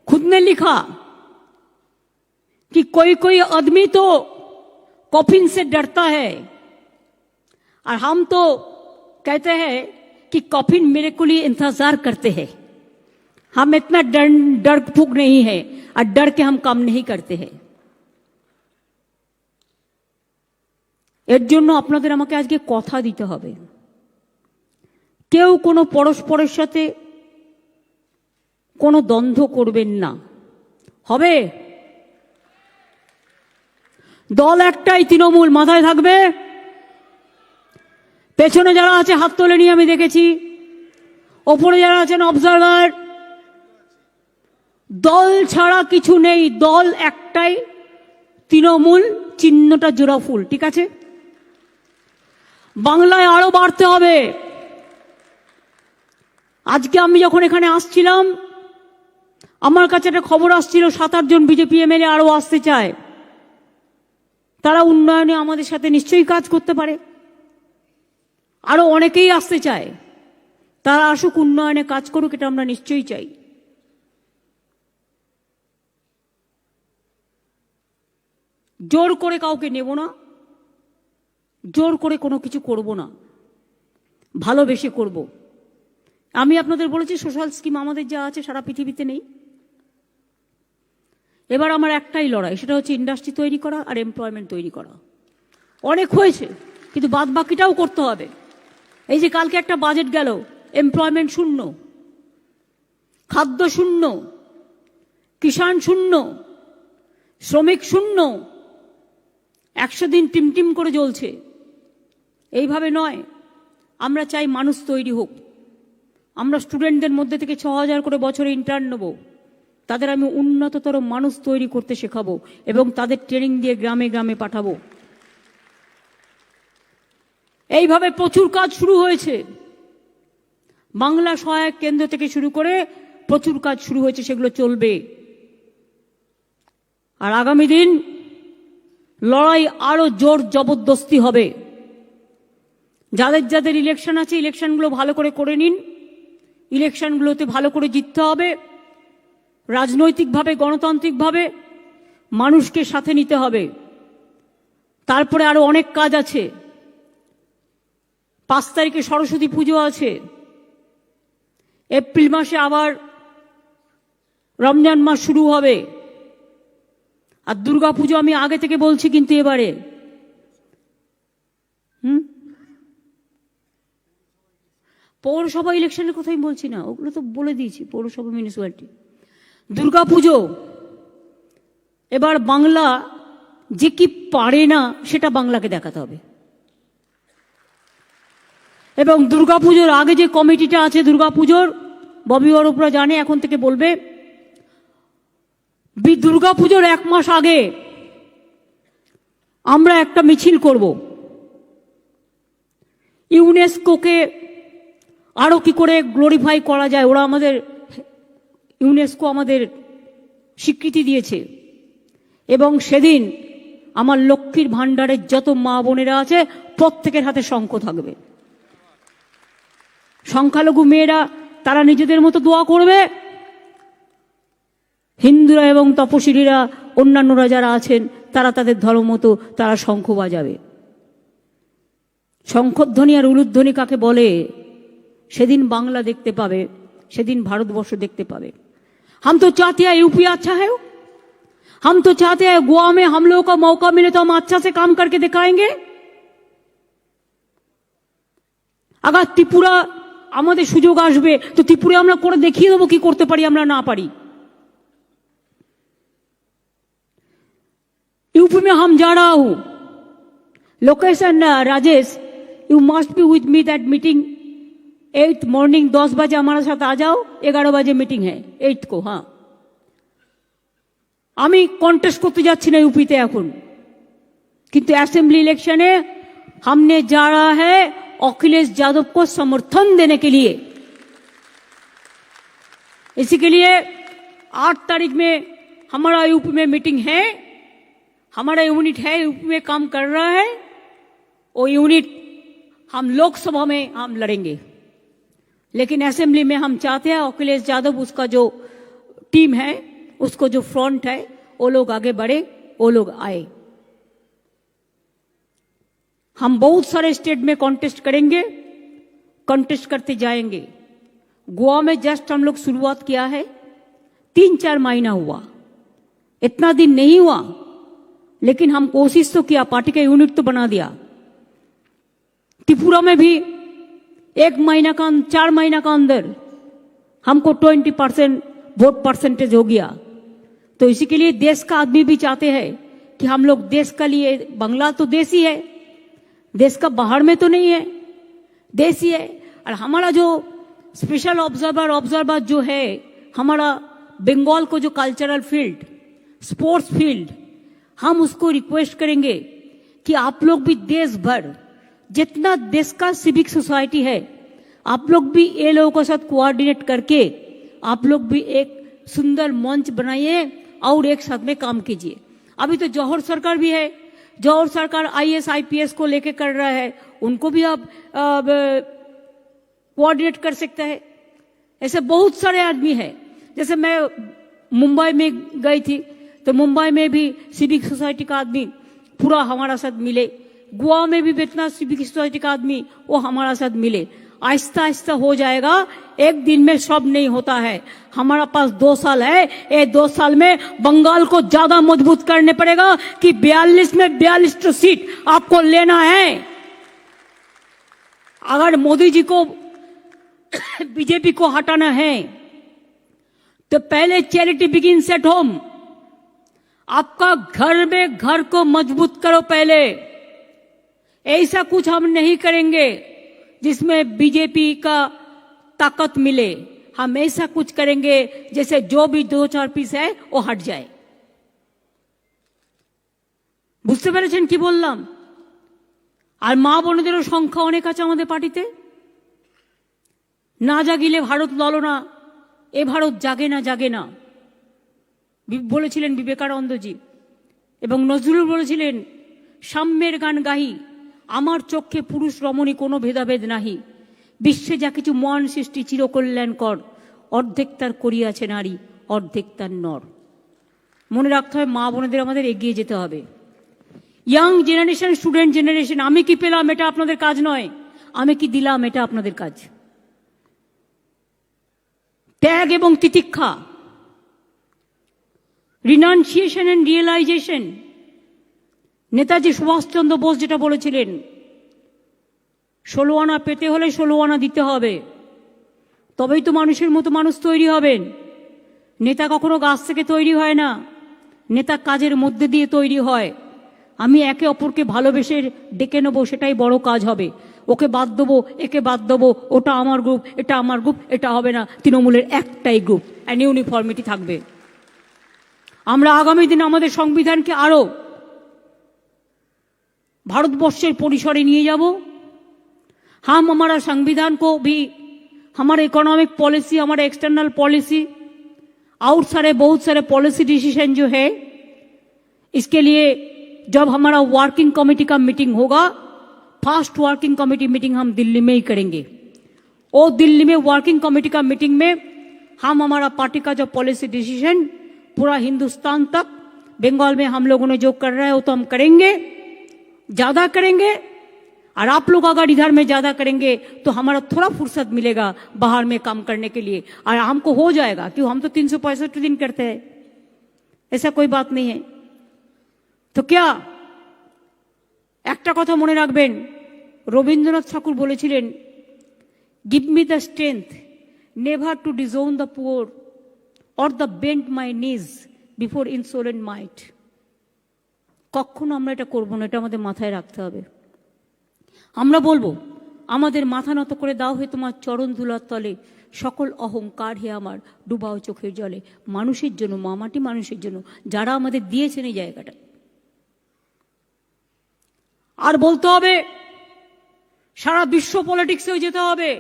खुद ने लिखा कि कोई कोई आदमी तो कॉफिन से डरता है, और हम तो कहते हैं कि कॉफिन मेरे को लिए इंतजार करते हैं। हम इतना डर फूक नहीं है और डर के हम काम नहीं करते हैं। এর জন্য আপনাদের আমাকে আজকে কথা দিতে হবে, কেউ কোনো পরস্পরের সাথে কোনো দ্বন্দ্ব করবেন না। হবে? দল একটাই, তৃণমূল, মাথায় থাকবে। পেছনে যারা আছে হাত তোলে নিয়ে আমি দেখেছি, ওপরে যারা আছেন অবজারভার। দল ছাড়া কিছু নেই, দল একটাই, তৃণমূল, চিহ্নটা জোড়া ফুল, ঠিক আছে? বাংলায় আরো বাড়তে হবে। আজকে আমি যখন এখানে আসছিলাম, আমার কাছে একটা খবর আসছিল 7-8 জন বিজেপি এমএলএ আরো আসতে চায়। তারা উন্নয়নে আমাদের সাথে নিশ্চয়ই কাজ করতে পারে। আরো অনেকেই আসতে চায়, তারা আসুক, উন্নয়নে কাজ করুক, এটা আমরা নিশ্চয়ই চাই। জোর করে কাউকে নেব না, জোর করে কোনো কিছু করব না, ভালোবেসে করব। আমি আপনাদের বলেছি সোশ্যাল স্কিম আমাদের যা আছে সারা পৃথিবীতে নেই। এবার আমার একটাই লড়াই, সেটা হচ্ছে ইন্ডাস্ট্রি তৈরি করা আর এমপ্লয়মেন্ট তৈরি করা। অনেক হয়েছে, কিন্তু বাদ বাকিটাও করতে হবে। এই যে কালকে একটা বাজেট গেল, এমপ্লয়মেন্ট শূন্য, খাদ্য শূন্য, কিষাণ শূন্য, শ্রমিক শূন্য, 100 দিন টিমটিম করে জ্বলছে। এইভাবে নয়, আমরা চাই মানুষ তৈরি হোক। আমরা স্টুডেন্টদের মধ্যে থেকে 6000 করে বছরে ইন্টার্ন নেব, তাদের আমি উন্নততর মানুষ তৈরি করতে শেখাবো এবং তাদের ট্রেনিং দিয়ে গ্রামে গ্রামে পাঠাবো। এইভাবে প্রচুর কাজ শুরু হয়েছে, বাংলা সহায়ক কেন্দ্র থেকে শুরু করে প্রচুর কাজ শুরু হয়েছে, সেগুলো চলবে। আর আগামী দিন লড়াই আরো জোর জবরদস্তি হবে। যাদের যাদের ইলেকশন আছে, ইলেকশনগুলো ভালো করে করে নিন। ইলেকশনগুলোতে ভালো করে জিততে হবে, রাজনৈতিকভাবে, গণতান্ত্রিকভাবে মানুষকে সাথে নিতে হবে। তারপরে আরো অনেক কাজ আছে। 5 তারিখে সরস্বতী পুজো আছে, এপ্রিল মাসে আবার রমজান মাস শুরু হবে, আর দুর্গা পুজো আমি আগে থেকে বলছি কিন্তু এবারে পৌরসভা ইলেকশনের কথাই বলছি না, ওগুলো তো বলে দিয়েছি, পৌরসভা, মিউনিসিপ্যালিটি। দুর্গা পুজো এবার বাংলা যে কি পারে না সেটা বাংলাকে দেখাতে হবে। এবং দুর্গাপুজোর আগে যে কমিটিটা আছে দুর্গাপুজোর, ববি অরূপরা জানে, এখন থেকে বলবে, দুর্গাপুজোর 1 মাস আগে আমরা একটা মিছিল করব, ইউনেস্কোকে আরো কি করে গ্লোরিফাই করা যায়। ওরা আমাদের, ইউনেস্কো আমাদের স্বীকৃতি দিয়েছে, এবং সেদিন আমার লক্ষ্মীর ভাণ্ডারের যত মা বোনেরা আছে প্রত্যেকের হাতে শঙ্খ থাকবে। সংখ্যালঘু মেয়েরা তারা নিজেদের মতো দোয়া করবে, হিন্দুরা এবং তপশিলীরা, অন্যান্যরা যারা আছেন, তারা তাদের ধর্ম মতো তারা শঙ্খ বাজাবে। শঙ্খধ্বনি আর উলুধ্বনি কাকে বলে সেদিন বাংলা দেখতে পাবে, সেদিন ভারতবর্ষ দেখতে পাবে। हम तो चाहते हैं यूपी अच्छा है, हम तो चाहते हैं गोवा में हम लोगों का मौका मिले तो हम अच्छा से काम करके दिखाएंगे। अगर त्रिपुरा আমাদের সুযোগ আসবে তো ত্রিপুরা আমরা করে দেখিয়ে দেবো কি করতে পারি, আমরা না পারি। यूपी में हम जा रहा हूं, location Rajesh, you must be with me that meeting 8 morning 10 बजे हमारे साथ आ जाओ, 11 बजे मीटिंग है 8 को। हाँ, আমি কন্টেস্ট করতে যাচ্ছি না यूपी তে এখন, কিন্তু असेंबली इलेक्शने हमने जा रहा है अखिलेश यादव को समर्थन देने के लिए। इसी के लिए 8 तारीख में हमारा यूपी में मीटिंग है, हमारा यूनिट है यूपी में काम कर रहा है। वो यूनिट हम लोकसभा में हम लड़ेंगे, लेकिन असेंबली में हम चाहते हैं अखिलेश यादव, उसका जो टीम है, उसको जो फ्रंट है, वो लोग आगे बढ़े, वो लोग आए। हम बहुत सारे स्टेट में कॉन्टेस्ट करेंगे, कॉन्टेस्ट करते जाएंगे। गोवा में जस्ट हम लोग शुरुआत किया है, 3-4 महीना हुआ, इतना दिन नहीं हुआ, लेकिन हम कोशिश तो किया, पार्टी का यूनिट तो बना दिया। त्रिपुरा में भी 4 महीना का अंदर हमको 20% वोट परसेंटेज हो गया। तो इसी के लिए देश का आदमी भी चाहते हैं कि हम लोग देश का लिए, बंगला तो देसी है, देश का बाहर में तो नहीं है, देसी है। और हमारा जो स्पेशल ऑब्जर्वर जो है, हमारा बंगाल को जो कल्चरल फील्ड, स्पोर्ट्स फील्ड, हम उसको रिक्वेस्ट करेंगे कि आप लोग भी देश भर जितना देश का सिविक सोसाइटी है, आप लोग भी ये लोगों के साथ कोऑर्डिनेट करके आप लोग भी एक सुंदर मंच बनाइए और एक साथ में काम कीजिए। अभी तो जौहर सरकार भी है, जौहर सरकार IAS IPS को लेके कर रहा है, उनको भी आप कोऑर्डिनेट कर सकते हैं। ऐसे बहुत सारे आदमी है। जैसे मैं मुंबई में गई थी, तो मुंबई में भी सिविक सोसाइटी का आदमी पूरा हमारा साथ मिले, गोवा में भी इतना सिविक सोसाइटी का आदमी वो हमारा साथ मिले। आहिस्ता आहिस्ता हो जाएगा, एक दिन में सब नहीं होता है। हमारा पास 2 साल है, ये 2 साल में बंगाल को ज्यादा मजबूत करने पड़ेगा कि 42 में 42 सीट आपको लेना है। अगर मोदी जी को बीजेपी को हटाना है तो पहले चैरिटी बिगिंस एट होम। आपका घर में घर को मजबूत करो पहले। ऐसा कुछ हम नहीं करेंगे जिसमें बीजेपी का ताकत मिले। हम ऐसा कुछ करेंगे जैसे जो भी 2-4 पीस है वो हट जाए। বুঝতে পেরেছেন কি বললাম? আর মা বোনদেরও সংখ্যা অনেক আছে আমাদের পার্টিতে। না জাগিলে ভারত ললনা, এ ভারত জাগে না জাগে না বলেছিলেন বিবেকানন্দজি। এবং নজরুল বলেছিলেন, সাম্যের গান গাহি, আমার চক্ষে পুরুষ রমণী কোনো ভেদাভেদ নাহি, বিশ্বে যা কিছু মহান সৃষ্টি চিরকল্যাণকর, অর্ধেক তার করিয়াছে নারী, অর্ধেক তার নর। মনে রাখতে হবে, মা বোনেদের আমাদের এগিয়ে যেতে হবে। ইয়াং জেনারেশন, স্টুডেন্ট জেনারেশন, আমি কি পেলাম এটা আপনাদের কাজ নয়, আমি কি দিলাম এটা আপনাদের কাজ। ত্যাগ এবং তিতিক্ষা, renunciation and realization. Netaji Subhash Chandra Bose যেটা বলেছিলেন, 16 আনা পেতে হলে 16 আনা দিতে হবে, তবেই তো মানুষের মতো মানুষ তৈরি হবেন। নেতা কখনো গাছ থেকে তৈরি হয় না, নেতা কাজের মধ্যে দিয়ে তৈরি হয়। আমি একে অপরকে ভালোবেসে ডেকে নেবো, সেটাই বড় কাজ হবে। ওকে বাদ দেবো, একে বাদ দেবো, ওটা আমার গ্রুপ, এটা আমার গ্রুপ, এটা হবে না। তৃণমূলের একটাই গ্রুপ, অ্যান্ড ইউনিফর্মিটি থাকবে। আমরা আগামী দিনে আমাদের সংবিধানকে আরো भारतवर्षेर परिसरे निये যাব। हम हमारा संविधान को भी, हमारे इकोनॉमिक पॉलिसी, हमारे एक्सटर्नल पॉलिसी, और सारे बहुत सारे पॉलिसी डिसीजन जो है, इसके लिए जब हमारा वर्किंग कमेटी का मीटिंग होगा, फर्स्ट वर्किंग कमेटी मीटिंग हम दिल्ली में ही करेंगे। और दिल्ली में वर्किंग कमेटी का मीटिंग में हम हमारा पार्टी का जो पॉलिसी डिसीजन पूरा हिंदुस्तान तक, बंगाल में हम लोगों ने जो कर रहा है वो तो हम करेंगे, ज्यादा करेंगे। और आप लोग अगर इधर में ज्यादा करेंगे तो हमारा थोड़ा फुर्सत मिलेगा बाहर में काम करने के लिए, और हमको हो जाएगा। क्यों, हम तो 365 दिन करते हैं, ऐसा कोई बात नहीं है। तो क्या একটা কথা মনে রাখবেন, রবীন্দ্রনাথ ঠাকুর বলেছিলেন, give me the strength never to disown the poor or the bend my knees before ইনসোলেন্ট মাইট। কখনো আমরা এটা করবো না, এটা আমাদের মাথায় রাখতে হবে। আমরা বলবো, আমাদের মাথা নত করে দাও হে তোমার চরণ ধুলার তলে, সকল অহংকার হে আমার ডুবাও চোখের জলে। মানুষের জন্য, মামাটি মানুষের জন্য, যারা আমাদের দিয়েছেন এই জায়গাটা। আর বলতে হবে, সারা বিশ্ব পলিটিক্সেও যেতে হবে।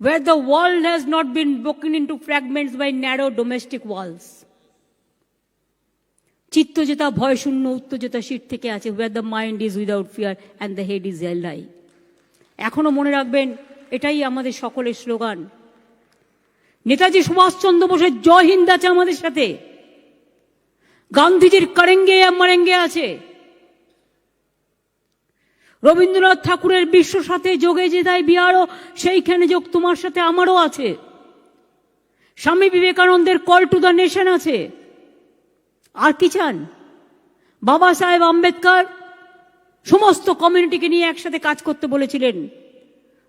where the world has not been broken into fragments by narrow domestic walls. চিত্তজেতা ভয়শূন্য উত্তেজতা শীত থেকে আছে, where the mind is without fear and the head is held high. এখনো মনে রাখবেন, এটাই আমাদের সকলের স্লোগান। নেতাজি সুভাষচন্দ্র বোসের জয় হিন্দ আছে আমাদের সাথে, গান্ধীজির করেঙ্গে মরেঙ্গে আছে, রবীন্দ্রনাথ ঠাকুরের বিশ্ব সাথে যোগে যেদায় বিহারও সেইখানে যোগ তোমার সাথে আমারও আছে, স্বামী বিবেকানন্দের কল টু দ্য নেশন আছে। আর কি চান? বাবা সাহেব আম্বেদকর সমস্ত কমিউনিটিকে নিয়ে একসাথে কাজ করতে বলেছিলেন।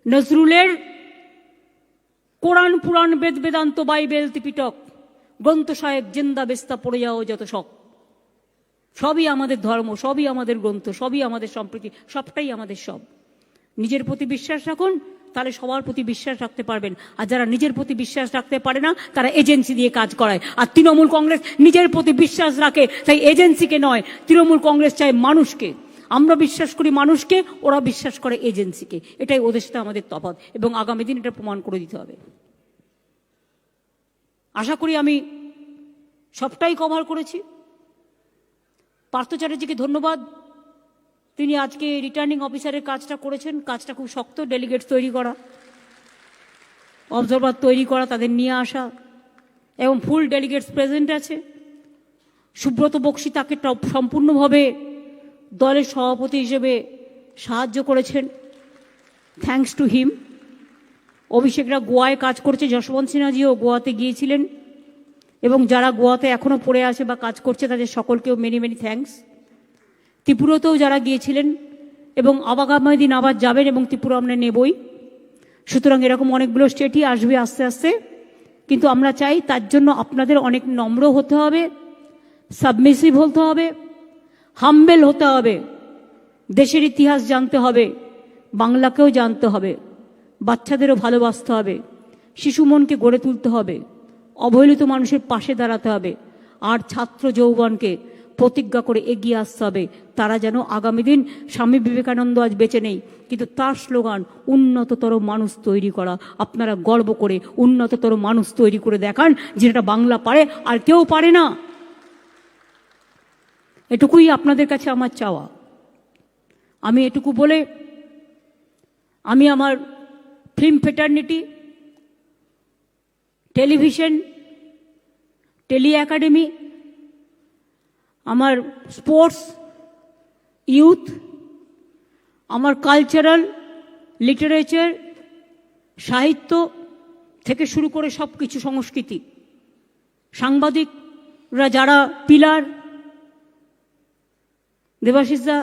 নজরুলের কোরআন পুরাণ বেদ বেদান্ত বাইবেল ত্রিপিটক গ্রন্থ সাহেব জিন্দা বেস্তা পড়ে যাও যত শখ, সবই আমাদের ধর্ম, সবই আমাদের গ্রন্থ, সবই আমাদের সম্প্রীতি, সবটাই আমাদের সব। নিজের প্রতি বিশ্বাস রাখুন, তাহলে সবার প্রতি বিশ্বাস রাখতে পারবেন। আর যারা নিজের প্রতি বিশ্বাস রাখতে পারে না, তারা এজেন্সি দিয়ে কাজ করায়। আর তৃণমূল কংগ্রেস নিজের প্রতি বিশ্বাস রাখে, তাই এজেন্সিকে নয়, তৃণমূল কংগ্রেস চায় মানুষকে। আমরা বিশ্বাস করি মানুষকে, ওরা বিশ্বাস করে এজেন্সিকে। এটাই ওদের সাথে আমাদের তফাৎ, এবং আগামী দিন এটা প্রমাণ করে দিতে হবে। আশা করি আমি সবটাই কভার করেছি। পার্থ চ্যাটার্জিকে ধন্যবাদ, তিনি আজকে রিটার্নিং অফিসারের কাজটা করেছেন। কাজটা খুব শক্ত, ডেলিগেট তৈরি করা, অবজারভার তৈরি করা, তাদের নিয়ে আসা, এবং ফুল ডেলিগেটস প্রেজেন্ট আছে। সুব্রত বক্সী তাকে সম্পূর্ণভাবে দলের সভাপতি হিসেবে সাহায্য করেছেন, থ্যাঙ্কস টু হিম। অভিষেকরা গোয়ায় কাজ করছে, যশবন্ত সিনহাজিও গোয়াতে গিয়েছিলেন, এবং যারা গোয়াতে এখনো পড়ে আছে বা কাজ করছে তাদের সকলকেও মেনি মেনি থ্যাঙ্কস। ত্রিপুরাতেও যারা গিয়েছিলেন এবং আগামী দিন আবার যাবেন, এবং ত্রিপুরা আমরা নেবই। সুতরাং এরকম অনেকগুলো স্টেটই আসবে আস্তে আস্তে, কিন্তু আমরা চাই তার জন্য আপনাদের অনেক নম্র হতে হবে, সাবমিসিভ হতে হবে, হাম্বেল হতে হবে, দেশের ইতিহাস জানতে হবে, বাংলাকেও জানতে হবে, বাচ্চাদেরও ভালোবাসতে হবে, শিশু মনকে গড়ে তুলতে হবে, অবহেলিত মানুষের পাশে দাঁড়াতে হবে, আর ছাত্র যৌবনকে প্রতিজ্ঞা করে এগিয়ে আসতে হবে। তারা যেন আগামী দিন, স্বামী বিবেকানন্দ আজ বেঁচে নেই, কিন্তু তার স্লোগান উন্নততর মানুষ তৈরি করা। আপনারা গর্ব করে উন্নততর মানুষ তৈরি করে দেখান, যেটা বাংলা পারে আর কেউ পারে না। এটুকুই আপনাদের কাছে আমার চাওয়া। আমি এটুকু বলে আমি আমার film fraternity, television, tele academy, আমার স্পোর্টস, ইউথ, আমার কালচারাল, লিটারেচার, সাহিত্য থেকে শুরু করে সব কিছু, সংস্কৃতি, সাংবাদিকরা যারা পিলার, দেবাশিসদা,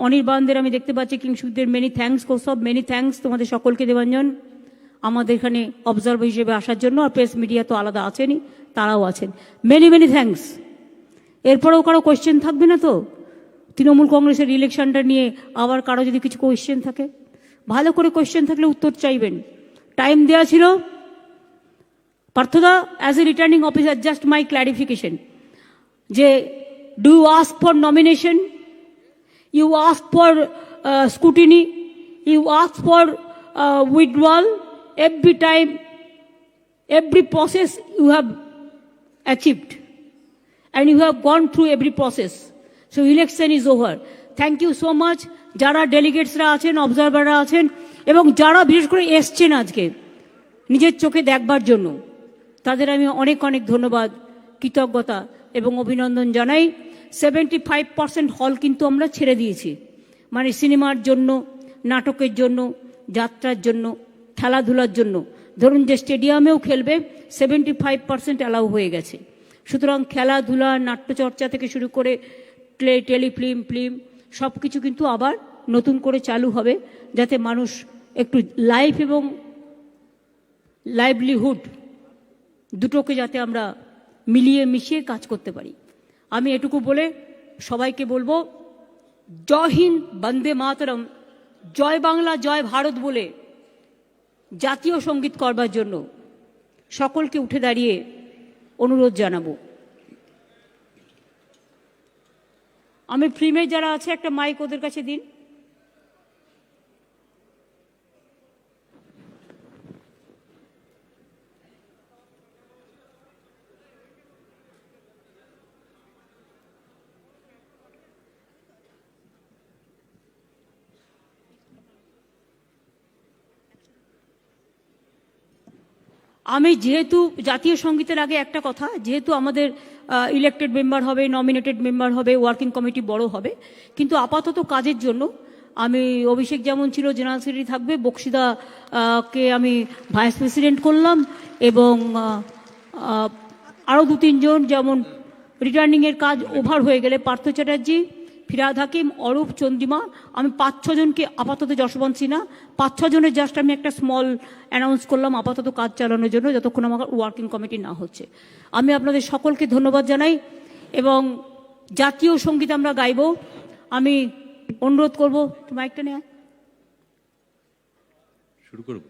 অনির্বাণদের আমি দেখতে পাচ্ছি, কিংসুদের মেনি থ্যাঙ্কস, সব মেনি থ্যাঙ্কস তোমাদের সকলকে। দেবাঞ্জন আমাদের এখানে অবজারভার হিসেবে আসার জন্য, আর প্রেস মিডিয়া তো আলাদা আছেনই, তারাও আছেন, মেনি মেনি থ্যাঙ্কস। এরপরেও কারো কোয়েশ্চেন থাকবে না তো তৃণমূল কংগ্রেসের ইলেকশনটা নিয়ে? আবার কারো যদি কিছু কোয়েশ্চেন থাকে, ভালো করে কোয়েশ্চেন থাকলে উত্তর চাইবেন। টাইম দেওয়া ছিল। পার্থদা, as a returning officer, just my clarification, যে do you ask for nomination, you ask for scrutiny, you ask for withdrawal, every time, every process you have achieved, and you have gone through every process. So election is over. Thank you so much. যারা ডেলিগেটসরা আছেন, অবজারভাররা আছেন, এবং যারা বিশেষ করে এসছেন আজকে নিজের চোখে দেখবার জন্য, তাদের আমি অনেক অনেক ধন্যবাদ, কৃতজ্ঞতা এবং অভিনন্দন জানাই। 75% হল কিন্তু আমরা ছেড়ে দিয়েছি, মানে সিনেমার জন্য, নাটকের জন্য, যাত্রার জন্য, খেলাধুলার জন্য। ধরুন যে স্টেডিয়ামেও খেলবে, 75% অ্যালাউ হয়ে গেছে। সুতরাং খেলাধুলা, নাট্যচর্চা থেকে শুরু করে টেলিফিল্ম, ফিল্ম, সব কিছু কিন্তু আবার নতুন করে চালু হবে, যাতে মানুষ একটু লাইফ এবং লাইভলিহুড দুটোকে যাতে আমরা মিলিয়ে মিশিয়ে কাজ করতে পারি। আমি এটুকু বলে সবাইকে বলবো, জয় হিন্দ, বন্দে মাতরম, জয় বাংলা, জয় ভারত বলে জাতীয় সঙ্গীত করবার জন্য সকলকে উঠে দাঁড়িয়ে অনুরোধ জানাবো। আমি ফিল্মে যারা আছে একটা মাইক ওদের কাছে দিন। আমি যেহেতু জাতীয় সঙ্গীতের আগে একটা কথা, যেহেতু আমাদের ইলেক্টেড মেম্বার হবে, নমিনেটেড মেম্বার হবে, ওয়ার্কিং কমিটি বড় হবে, কিন্তু আপাতত কাজের জন্য আমি অভিষেক যেমন ছিল জেনারেল সেক্রেটারি থাকবে, বক্সিদা কে আমি ভাইস প্রেসিডেন্ট করলাম, এবং আরও 2-3 জন, যেমন রিটার্নিংয়ের কাজ ওভার হয়ে গেলে পার্থ চ্যাটার্জি, ফিরাদ হাকিম, অরূপ, চন্দ্রিমা, আমি 5-6 জনকে আপাতত, যশবন্ত সিনহা, 5-6 জনের জাস্ট আমি একটা স্মল অ্যানাউন্স করলাম আপাতত কাজ চালানোর জন্য, যতক্ষণ আমার ওয়ার্কিং কমিটি না হচ্ছে। আমি আপনাদের সকলকে ধন্যবাদ জানাই, এবং জাতীয় সঙ্গীত আমরা গাইব। আমি অনুরোধ করব, মাইকটা নেওয়া শুরু করব।